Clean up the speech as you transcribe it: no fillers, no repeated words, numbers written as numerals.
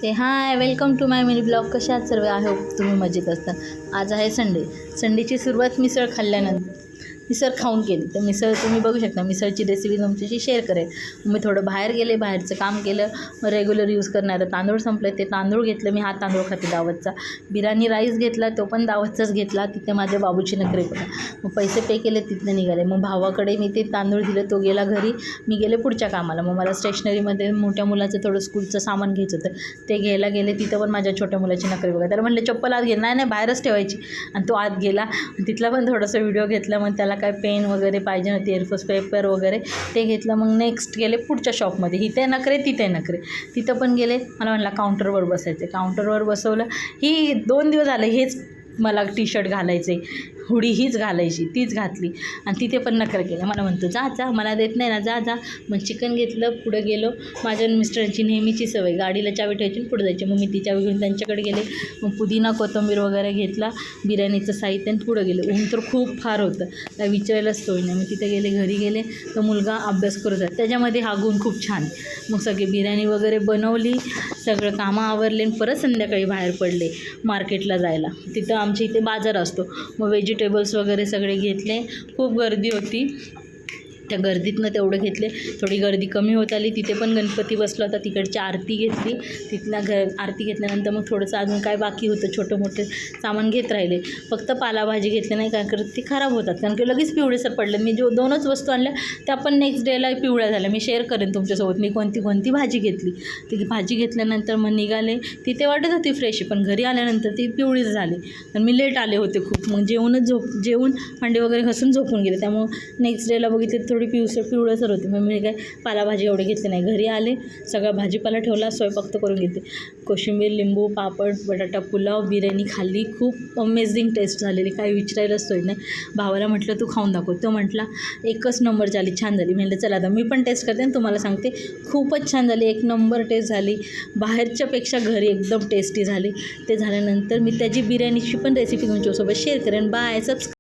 Okay, hi, welcome to my mini blog. कशा आहात सर्व? आय होप तुम्ही मजेत असतात. आज आहे संडेची सुरुवात मिसळ खाल्ल्यानंतर मिसळ खाऊन केली. तर मिसळ तुम्ही बघू शकता. मिसळची रेसिपी तुमच्याशी शेअर करेल. मी थोडं बाहेर गेले, बाहेरचं काम केलं. मग रेग्युलर यूज करणारं तांदूळ संपले, ते तांदूळ घेतलं मी. हा तांदूळ खाते दावतचा. बिर्याणी राईस घेतला, तो पण दावतचाच घेतला. तिथे माझ्या बाबूची नखरे बघा. मग पैसे पे केले, तिथनं निघाले. मग भावाकडे मी ते तांदूळ दिलं, तो गेला घरी. मी गेले पुढच्या कामाला. मग मला स्टेशनरीमध्ये मोठ्या मुलाचं थोडं स्कूलचं सामान घ्यायचं होतं, ते घ्यायला गेले. तिथं पण माझ्या छोट्या मुलाची नखरे बघा. त्याला म्हटलं चप्पल आत घे. नाही बाहेरच ठेवायची. आणि तो आत गेला. तिथला पण थोडंसं व्हिडिओ घेतला. मग त्याला काय पेन वगैरे पाहिजे होती, एअरफोर्स पेपर वगैरे ते घेतलं. मग नेक्स्ट गेले पुढच्या शॉपमध्ये. इथे नखरे तिथे नखरे. तिथं पण गेले. मला म्हटलं काउंटरवर बसायचं. काउंटरवर बसवलं. ही 2 दिवस झाले हेच मला टी शर्ट घालायचे, हुडी हीच घालायची, तीच घातली. आणि तिथे पण नखरं केलं. मला म्हणतो जा मला देत नाही ना, जा. मग चिकन घेतलं, पुढं गेलो. माझ्या मिस्टरांची नेहमीची सवय, गाडीला चावी ठेवायची पुढे जायची. मग मी ती चावी घेऊन त्यांच्याकडे गेले. मग पुदिना कोथिंबीर वगैरे घेतला, बिर्याणीचं साहित्य, आणि पुढं गेले. ऊन तर खूप फार होतं, त्या विचारायलाच सोय नाही. मग तिथे गेले. घरी गेले तर मुलगा अभ्यास करत होता. त्याच्यामध्ये हा गुण खूप छान. मग सगळी बिर्याणी वगैरे बनवली, सगळं कामं आवरले. आणि परत संध्याकाळी बाहेर पडले मार्केटला जायला. तिथं आमच्या इथे बाजार असतो. मग व्हेजिटेबल्स वगैरे सगळे घेतले. खूप गर्दी होती. त्या गर्दीतनं तेवढं घेतले. थोडी गर्दी कमी होत आली. तिथे पण गणपती बसला होता, तिकडची आरती घेतली. तिथनं आरती घेतल्यानंतर मग थोडंसं अजून काय बाकी होतं, छोटं मोठे सामान घेत राहिले. फक्त पालाभाजी घेतली नाही, कारण ती खराब होतात, कारण की लगेच पिवळेसर पडले. मी जो 2च वस्तू आणल्या त्या पण नेक्स्ट डेला पिवळ्या झाल्या. मी शेअर करेन तुमच्यासोबत मी कोणती भाजी घेतली. ती भाजी घेतल्यानंतर मग निघाले. तिथे वाटत होती फ्रेश, पण घरी आल्यानंतर ती पिवळीच झाली. आणि मी लेट आले होते खूप. मग जेवून भांडे वगैरे घासून झोपून गेले. त्यामुळे नेक्स्ट डेला बघितले थोडी पिवळसर होती. मग मी काय पालाभाजी एवढी घेतली नाही. घरी आले, सगळा भाजीपाला ठेवला, स्वयंपाक तर करून घेते. कोशिंबीर, लिंबू, पापड, बटाटा पुलाव, बिर्याणी खाल्ली. खूप अमेझिंग टेस्ट झालेली, काही विचारायलाच सोय नाही. भावाला म्हटलं तू खाऊन दाखव. तो म्हटला एकच नंबर झाली, छान झाली. म्हटलं चला आता मी पण टेस्ट करते आणि तुम्हाला सांगते. खूपच छान झाली, 1 नंबर टेस्ट झाली. बाहेरच्यापेक्षा घरी एकदम टेस्टी झाली. ते झाल्यानंतर मी त्याची बिर्याणीची पण रेसिपी तुमच्यासोबत शेअर करेन. बाय.